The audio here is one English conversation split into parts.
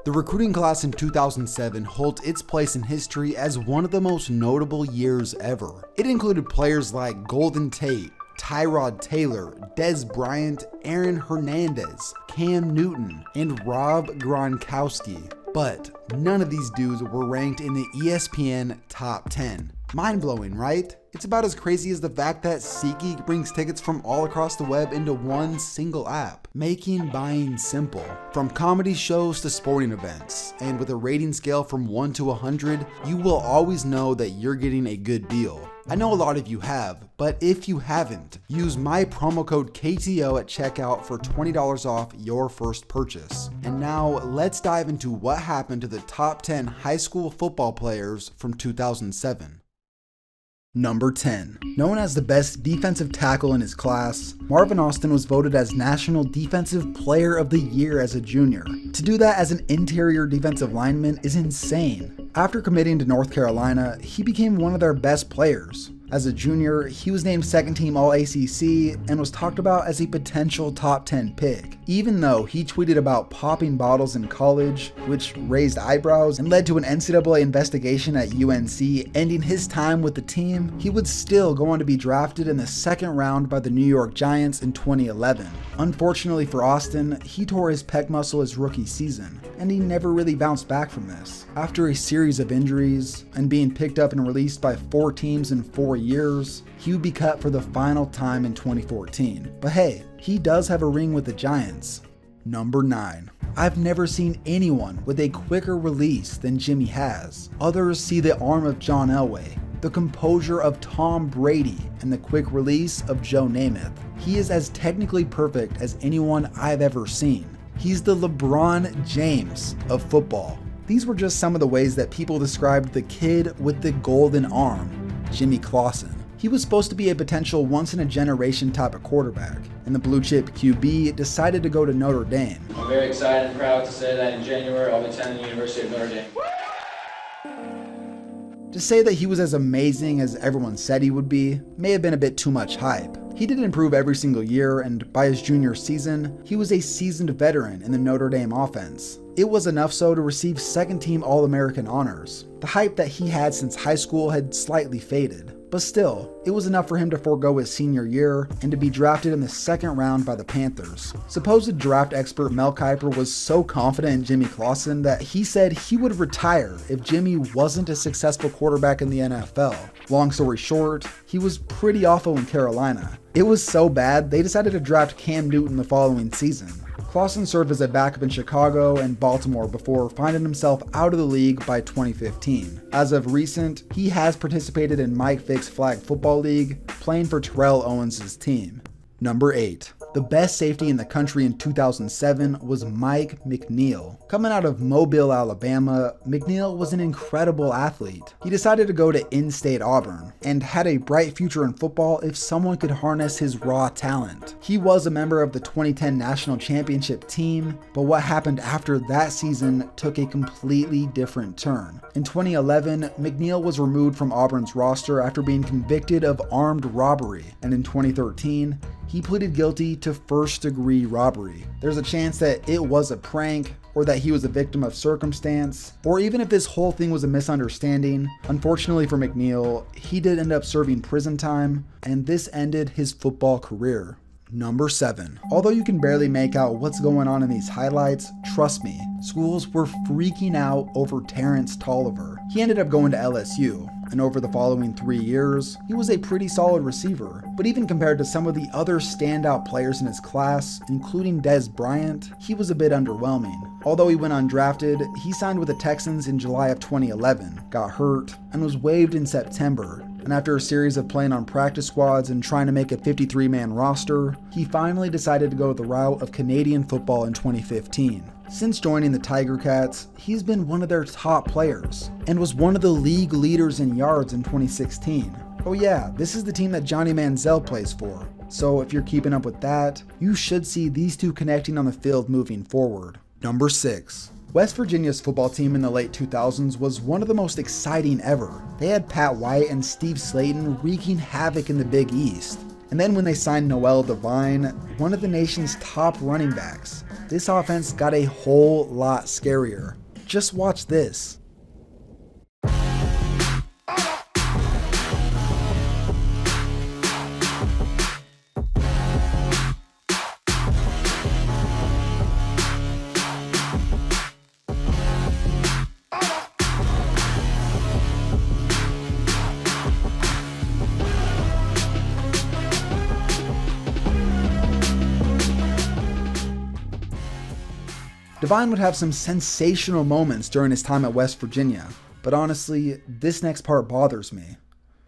The recruiting class in 2007 holds its place in history as one of the most notable years ever. It included players like Golden Tate, Tyrod Taylor, Dez Bryant, Aaron Hernandez, Cam Newton, and Rob Gronkowski. But none of these dudes were ranked in the ESPN Top 10. Mind-blowing, right? It's about as crazy as the fact that SeatGeek brings tickets from all across the web into one single app, making buying simple. From comedy shows to sporting events, and with a rating scale from 1 to 100, you will always know that you're getting a good deal. I know a lot of you have, but if you haven't, use my promo code KTO at checkout for $20 off your first purchase. And now let's dive into what happened to the top 10 high school football players from 2007. Number 10. Known as the best defensive tackle in his class, Marvin Austin was voted as National Defensive Player of the Year as a junior. To do that as an interior defensive lineman is insane. After committing to North Carolina, he became one of their best players. As a junior, he was named second team All-ACC and was talked about as a potential top 10 pick, even though he tweeted about popping bottles in college, which raised eyebrows and led to an NCAA investigation at UNC ending his time with the team. He would still go on to be drafted in the second round by the New York Giants in 2011. Unfortunately for Austin, he tore his pec muscle his rookie season, and he never really bounced back from this. After a series of injuries and being picked up and released by 4 teams in 4 years, he would be cut for the final time in 2014. But hey, he does have a ring with the Giants. Number 9. I've never seen anyone with a quicker release than Jimmy has. Others see the arm of John Elway, the composure of Tom Brady, and the quick release of Joe Namath. He is as technically perfect as anyone I've ever seen. He's the LeBron James of football. These were just some of the ways that people described the kid with the golden arm, Jimmy Clausen. He was supposed to be a potential once-in-a-generation type of quarterback, and the blue-chip QB decided to go to Notre Dame. I'm very excited and proud to say that in January I'll be attending the University of Notre Dame. To say that he was as amazing as everyone said he would be may have been a bit too much hype. He did improve every single year, and by his junior season, he was a seasoned veteran in the Notre Dame offense. It was enough so to receive second-team All-American honors. The hype that he had since high school had slightly faded, but still, it was enough for him to forego his senior year and to be drafted in the second round by the Panthers. Supposed draft expert Mel Kiper was so confident in Jimmy Clausen that he said he would retire if Jimmy wasn't a successful quarterback in the NFL. Long story short, he was pretty awful in Carolina. It was so bad, they decided to draft Cam Newton the following season. Clausen served as a backup in Chicago and Baltimore before finding himself out of the league by 2015. As of recent, he has participated in Mike Vick's Flag Football League, playing for Terrell Owens' team. Number 8. The best safety in the country in 2007 was Mike McNeal. Coming out of Mobile, Alabama, McNeal was an incredible athlete. He decided to go to in-state Auburn and had a bright future in football if someone could harness his raw talent. He was a member of the 2010 national championship team, but what happened after that season took a completely different turn. In 2011, McNeal was removed from Auburn's roster after being convicted of armed robbery, and in 2013, he pleaded guilty to first-degree robbery. There's a chance that it was a prank, or that he was a victim of circumstance, or even if this whole thing was a misunderstanding. Unfortunately for McNeal, he did end up serving prison time, and this ended his football career. Number 7. Although you can barely make out what's going on in these highlights, trust me, schools were freaking out over Terrance Tolliver. He ended up going to LSU, and over the following 3 years, he was a pretty solid receiver. But even compared to some of the other standout players in his class, including Dez Bryant, he was a bit underwhelming. Although he went undrafted, he signed with the Texans in July of 2011, got hurt, and was waived in September. And after a series of playing on practice squads and trying to make a 53-man roster, he finally decided to go the route of Canadian football in 2015. Since joining the Tiger Cats, he's been one of their top players, and was one of the league leaders in yards in 2016. Oh yeah, this is the team that Johnny Manziel plays for, so if you're keeping up with that, you should see these two connecting on the field moving forward. Number 6. West Virginia's football team in the late 2000s was one of the most exciting ever. They had Pat White and Steve Slayton wreaking havoc in the Big East. And then when they signed Noel Devine, one of the nation's top running backs, this offense got a whole lot scarier. Just watch this. Devine would have some sensational moments during his time at West Virginia, but honestly, this next part bothers me.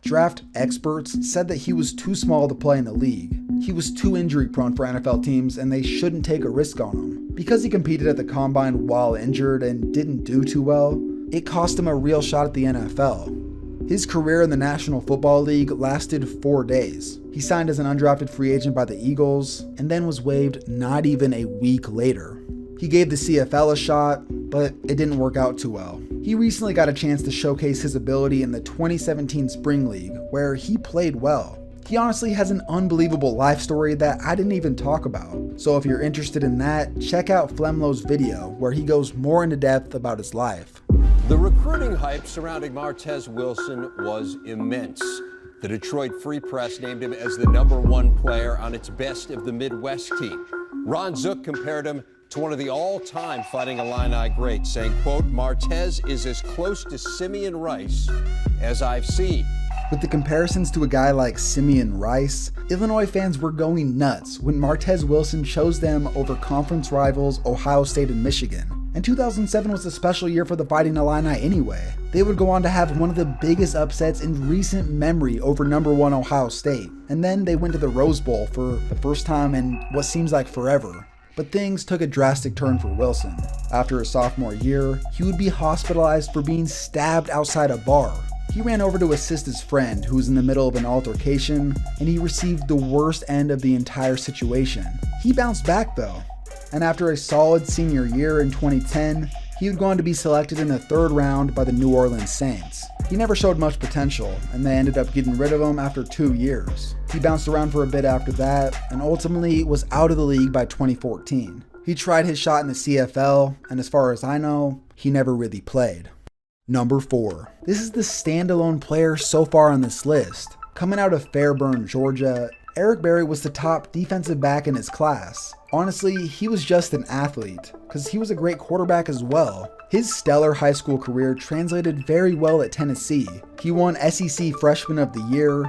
Draft experts said that he was too small to play in the league. He was too injury prone for NFL teams and they shouldn't take a risk on him. Because he competed at the combine while injured and didn't do too well, it cost him a real shot at the NFL. His career in the National Football League lasted 4 days. He signed as an undrafted free agent by the Eagles and then was waived not even a week later. He gave the CFL a shot, but it didn't work out too well. He recently got a chance to showcase his ability in the 2017 Spring League, where he played well. He honestly has an unbelievable life story that I didn't even talk about. So if you're interested in that, check out Flemlo's video, where he goes more into depth about his life. The recruiting hype surrounding Martez Wilson was immense. The Detroit Free Press named him as the #1 player on its Best of the Midwest team. Ron Zook compared him to one of the all-time Fighting Illini greats, saying, quote, "Martez is as close to Simeon Rice as I've seen." With the comparisons to a guy like Simeon Rice, Illinois fans were going nuts when Martez Wilson chose them over conference rivals Ohio State and Michigan. And 2007 was a special year for the Fighting Illini anyway. They would go on to have one of the biggest upsets in recent memory over #1 Ohio State. And then they went to the Rose Bowl for the first time in what seems like forever. But things took a drastic turn for Wilson. After his sophomore year, he would be hospitalized for being stabbed outside a bar. He ran over to assist his friend who was in the middle of an altercation, and he received the worst end of the entire situation. He bounced back though, and after a solid senior year in 2010, he would go on to be selected in the 3rd round by the New Orleans Saints. He never showed much potential, and they ended up getting rid of him after 2 years. He bounced around for a bit after that, and ultimately was out of the league by 2014. He tried his shot in the CFL, and as far as I know, he never really played. Number 4. This is the standalone player so far on this list. Coming out of Fairburn, Georgia, Eric Berry was the top defensive back in his class. Honestly, he was just an athlete, because he was a great quarterback as well. His stellar high school career translated very well at Tennessee. He won SEC Freshman of the Year,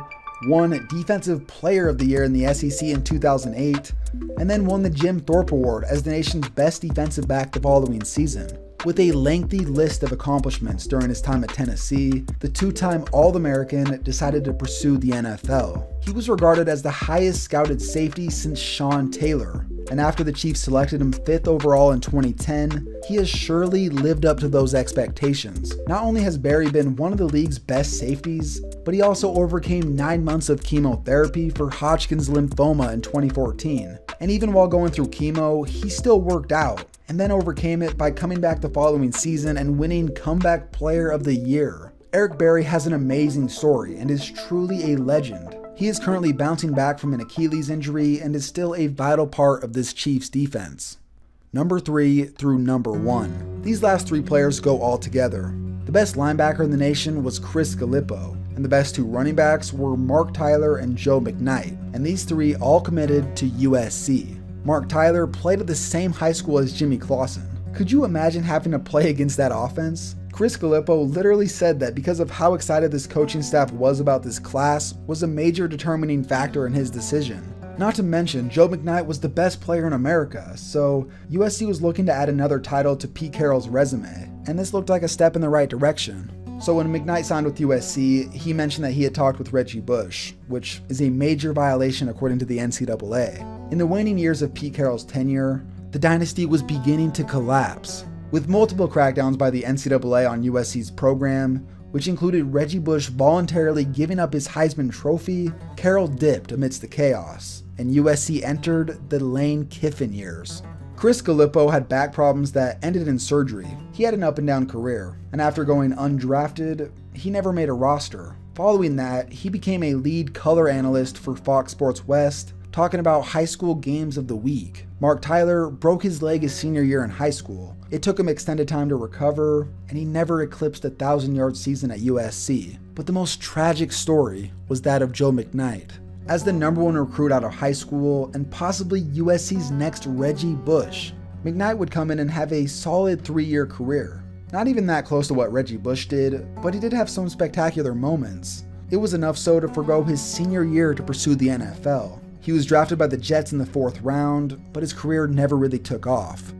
won Defensive Player of the Year in the SEC in 2008, and then won the Jim Thorpe Award as the nation's best defensive back the following season. With a lengthy list of accomplishments during his time at Tennessee, the 2-time All-American decided to pursue the NFL. He was regarded as the highest scouted safety since Sean Taylor, and after the Chiefs selected him 5th overall in 2010, he has surely lived up to those expectations. Not only has Berry been one of the league's best safeties, but he also overcame 9 months of chemotherapy for Hodgkin's lymphoma in 2014. And even while going through chemo, he still worked out, and then overcame it by coming back the following season and winning Comeback Player of the Year. Eric Berry has an amazing story and is truly a legend. He is currently bouncing back from an Achilles injury and is still a vital part of this Chiefs defense. Number 3 through number 1. These last 3 players go all together. The best linebacker in the nation was Chris Gallipo, and the best 2 running backs were Mark Tyler and Joe McKnight, and these 3 all committed to USC. Mark Tyler played at the same high school as Jimmy Clausen. Could you imagine having to play against that offense? Chris Gallipo literally said that because of how excited this coaching staff was about this class was a major determining factor in his decision. Not to mention, Joe McKnight was the best player in America, so USC was looking to add another title to Pete Carroll's resume, and this looked like a step in the right direction. So when McKnight signed with USC, he mentioned that he had talked with Reggie Bush, which is a major violation according to the NCAA. In the waning years of Pete Carroll's tenure, the dynasty was beginning to collapse. With multiple crackdowns by the NCAA on USC's program, which included Reggie Bush voluntarily giving up his Heisman Trophy, Carroll dipped amidst the chaos, and USC entered the Lane Kiffin years. Chris Gallipo had back problems that ended in surgery. He had an up and down career, and after going undrafted, he never made a roster. Following that, he became a lead color analyst for Fox Sports West, talking about high school games of the week. Mark Tyler broke his leg his senior year in high school. It took him extended time to recover, and he never eclipsed a 1,000-yard season at USC. But the most tragic story was that of Joe McKnight. As the #1 recruit out of high school and possibly USC's next Reggie Bush, McKnight would come in and have a solid 3-year career. Not even that close to what Reggie Bush did, but he did have some spectacular moments. It was enough so to forgo his senior year to pursue the NFL. He was drafted by the Jets in the 4th round, but his career never really took off.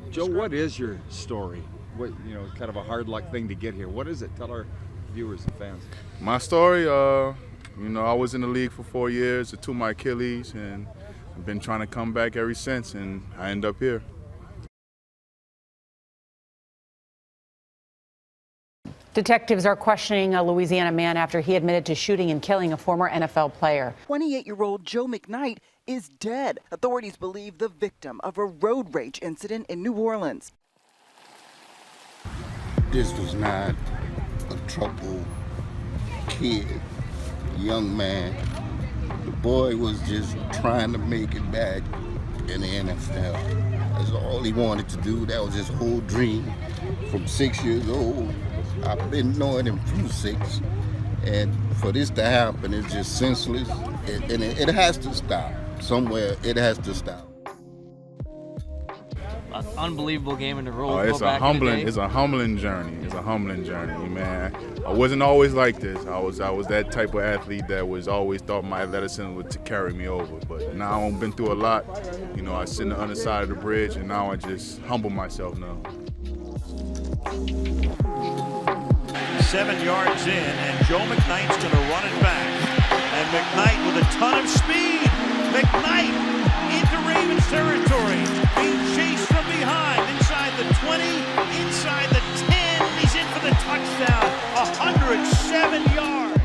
Joe, what is your story? What, kind of a hard luck thing to get here. What is it? Tell our viewers and fans. My story, I was in the league for 4 years. I tore my Achilles, and I've been trying to come back ever since, and I end up here. Detectives are questioning a Louisiana man after he admitted to shooting and killing a former NFL player. 28-year-old Joe McKnight is dead. Authorities believe the victim of a road rage incident in New Orleans. This was not a troubled kid, young man. The boy was just trying to make it back in the NFL. That's all he wanted to do. That was his whole dream from 6 years old. I've been knowing him from 6, and for this to happen, it's just senseless, and it has to stop. Somewhere, it has to stop. An unbelievable game in the road. It's a humbling journey. It's a humbling journey, man. I wasn't always like this. I was that type of athlete that was always thought my athleticism would carry me over. But now I've been through a lot. I sit on the other side of the bridge, and now I just humble myself now. 7 yards in, and Joe McKnight's going to run it back. And McKnight with a ton of speed. McKnight into Ravens territory, being chased from behind, inside the 20, inside the 10. He's in for the touchdown, 107 yards.